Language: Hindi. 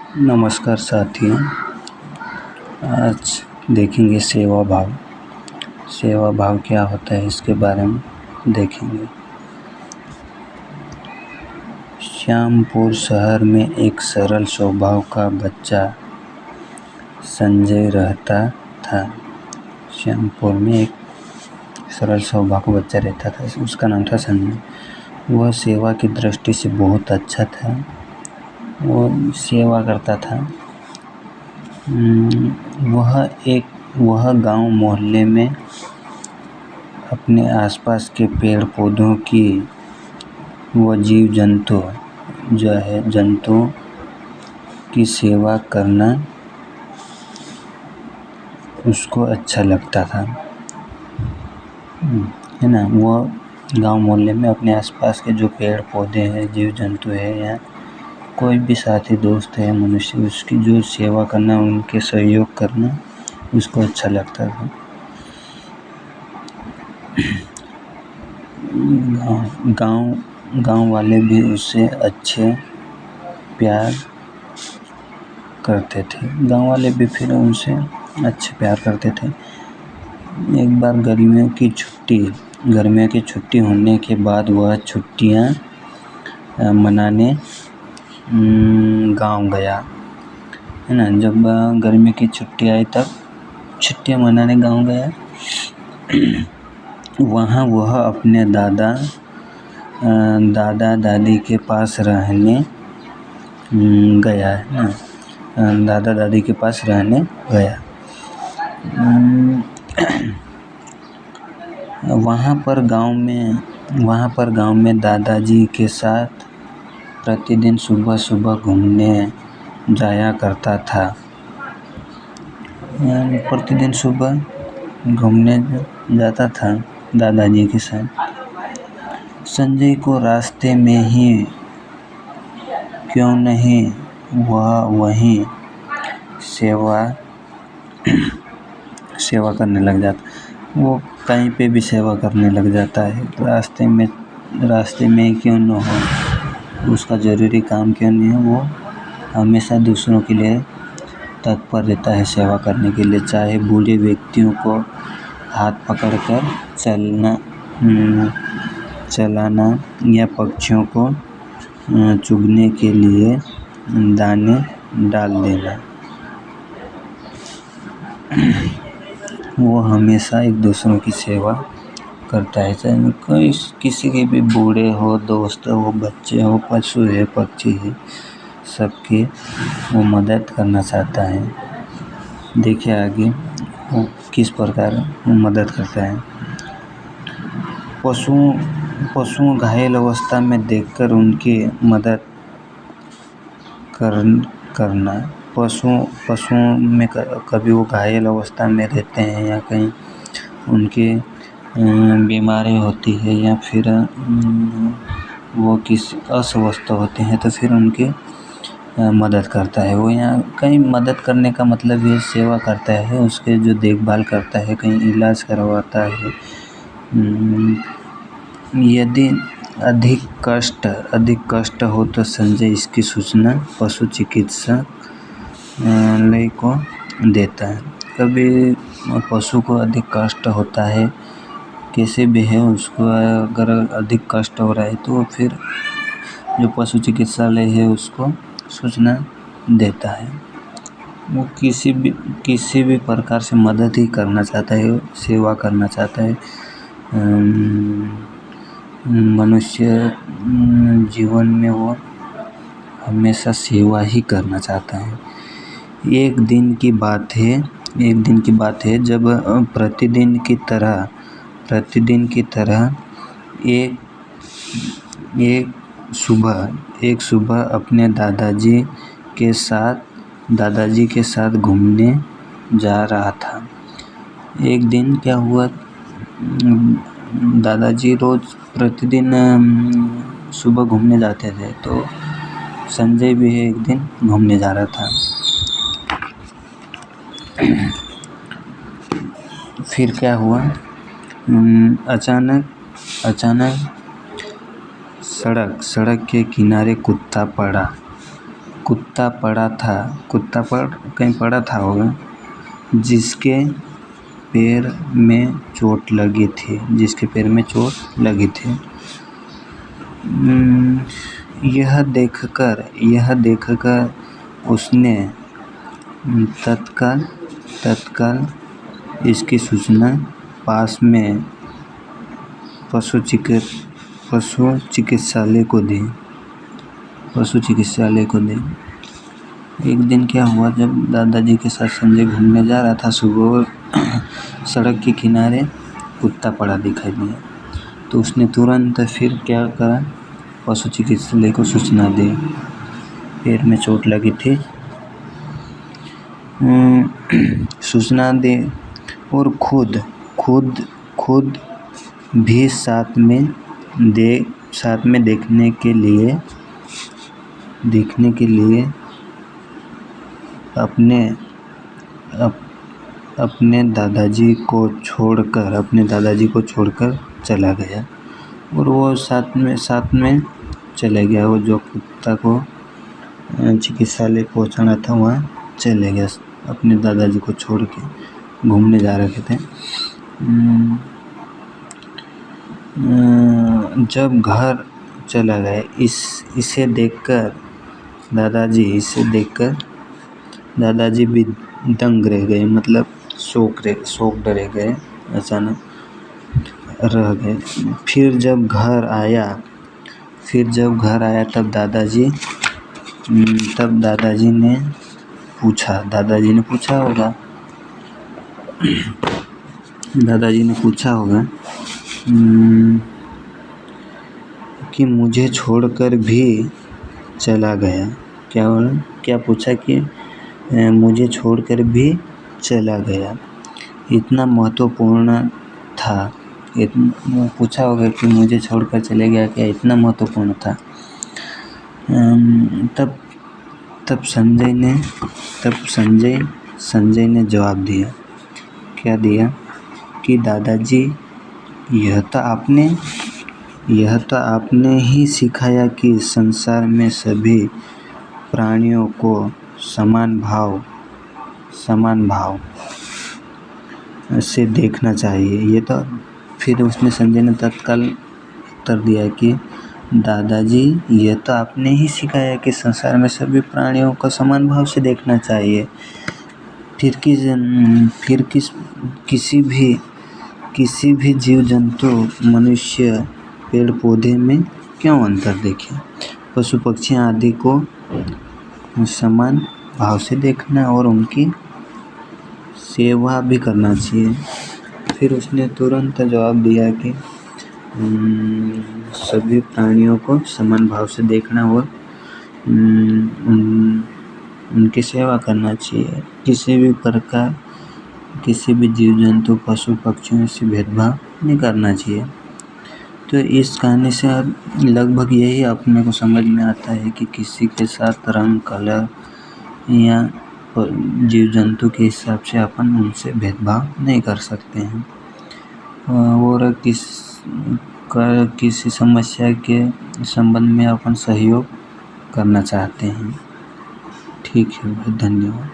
नमस्कार साथियों, आज देखेंगे सेवा भाव। सेवा भाव क्या होता है इसके बारे में देखेंगे। श्यामपुर शहर में एक सरल स्वभाव का बच्चा संजय रहता था। श्यामपुर में एक सरल स्वभाव का बच्चा रहता था, उसका नाम था संजय। वह सेवा की दृष्टि से बहुत अच्छा था, वो सेवा करता था। वह गांव मोहल्ले में अपने आसपास के पेड़ पौधों की व जीव जंतुओं की सेवा करना उसको अच्छा लगता था, है ना। वह गांव मोहल्ले में अपने आसपास के जो पेड़ पौधे हैं, जीव जंतु है या कोई भी साथी दोस्त है मनुष्य, उसकी जो सेवा करना, उनके सहयोग करना उसको अच्छा लगता था। गांव वाले भी उससे अच्छे प्यार करते थे। गांव वाले भी फिर उनसे अच्छे प्यार करते थे। एक बार गर्मियों की छुट्टी होने के बाद वह छुट्टियां मनाने गांव गया, है ना। जब गर्मी की छुट्टी आई तब छुट्टियां मनाने गांव गया। वहाँ वह अपने दादा दादी के पास रहने गया, है ना। दादा दादी के पास रहने गया। वहाँ पर गांव में दादाजी के साथ प्रतिदिन सुबह घूमने जाया करता था। प्रतिदिन सुबह घूमने जाता था दादाजी के साथ। संजय को रास्ते में ही क्यों नहीं वह वहीं सेवा करने लग जाता। वो कहीं पे भी सेवा करने लग जाता है। रास्ते में क्यों न हो, उसका ज़रूरी काम क्यों नहीं हो, वो हमेशा दूसरों के लिए तत्पर रहता है सेवा करने के लिए। चाहे बूढ़े व्यक्तियों को हाथ पकड़कर चलाना या पक्षियों को चुगने के लिए दाने डाल देना, वो हमेशा एक दूसरों की सेवा करता है। चाहे कोई किसी के भी बूढ़े हो, दोस्त हो, बच्चे हो, पशु है, पक्षी है, सबकी वो मदद करना चाहता है। देखिए आगे वो किस प्रकार मदद करता है। पशुओं घायल अवस्था में देखकर उनकी मदद करना। पशुओं में कभी वो घायल अवस्था में रहते हैं या कहीं उनकी बीमारी होती है या फिर वो किसी अस्वस्थ होते हैं तो फिर उनकी मदद करता है। वो यहाँ कहीं मदद करने का मतलब ये सेवा करता है, उसके जो देखभाल करता है, कहीं इलाज करवाता है। यदि अधिक कष्ट हो तो संजय इसकी सूचना पशु चिकित्सालय को देता है। कभी पशु को अधिक कष्ट होता है, कैसे भी है, उसको अगर अधिक कष्ट हो रहा है तो फिर जो पशु चिकित्सालय है उसको सूचना देता है। वो किसी भी प्रकार से मदद ही करना चाहता है, सेवा करना चाहता है। मनुष्य जीवन में वो हमेशा सेवा ही करना चाहता है। एक दिन की बात है जब प्रतिदिन की तरह एक सुबह अपने दादाजी के साथ घूमने जा रहा था। एक दिन क्या हुआ, दादाजी रोज प्रतिदिन सुबह घूमने जाते थे, तो संजय भी एक दिन घूमने जा रहा था। फिर क्या हुआ, अचानक सड़क के किनारे कुत्ता कुत्ता कहीं पड़ा था होगा, जिसके पैर में चोट लगी थी। यह देखकर उसने तत्काल इसकी सूचना पास में पशु चिकित्सालय को दी। एक दिन क्या हुआ, जब दादाजी के साथ संजय घूमने जा रहा था सुबह, सड़क के किनारे कुत्ता पड़ा दिखाई दिया, तो उसने तुरंत फिर क्या करा, पशु चिकित्सालय को सूचना दी। पैर में चोट लगी थी, सूचना दे, और खुद भी साथ में देखने के लिए अपने दादाजी को छोड़कर चला गया। और वो साथ में चले गया। वो जो कुत्ता को चिकित्सालय पहुंचाना था वहाँ चले गया, अपने दादाजी को छोड़ के घूमने जा रहे थे। जब घर चला गया, इसे देखकर दादाजी भी दंग रह गए, मतलब शौक रह गए, अचानक रह गए। फिर जब घर आया तब दादाजी ने पूछा होगा कि मुझे छोड़कर भी चला गया। क्या पूछा कि मुझे छोड़कर भी चला गया, इतना महत्वपूर्ण था। पूछा होगा कि मुझे छोड़कर चले गया, क्या इतना महत्वपूर्ण था। तब संजय ने जवाब दिया, क्या दिया, कि दादाजी, यह तो आपने ही सिखाया कि संसार में सभी प्राणियों को समान भाव से देखना चाहिए। ये तो फिर उसने संजय ने तत्काल उत्तर दिया कि दादाजी, यह तो आपने ही सिखाया कि संसार में सभी प्राणियों को समान भाव से देखना चाहिए। फिर किसी भी जीव जंतु, मनुष्य, पेड़ पौधे में क्यों अंतर देखें। पशु पक्षी आदि को समान भाव से देखना और उनकी सेवा भी करना चाहिए। फिर उसने तुरंत जवाब दिया कि सभी प्राणियों को समान भाव से देखना और उनकी सेवा करना चाहिए। किसी भी जीव जंतु, पशु पक्षियों से भेदभाव नहीं करना चाहिए। तो इस कहानी से लगभग यही अपने को समझ में आता है कि किसी के साथ रंग, कलर या जीव जंतु के हिसाब से अपन उनसे भेदभाव नहीं कर सकते हैं। और किसी समस्या के संबंध में अपन सहयोग करना चाहते हैं। ठीक है, धन्यवाद।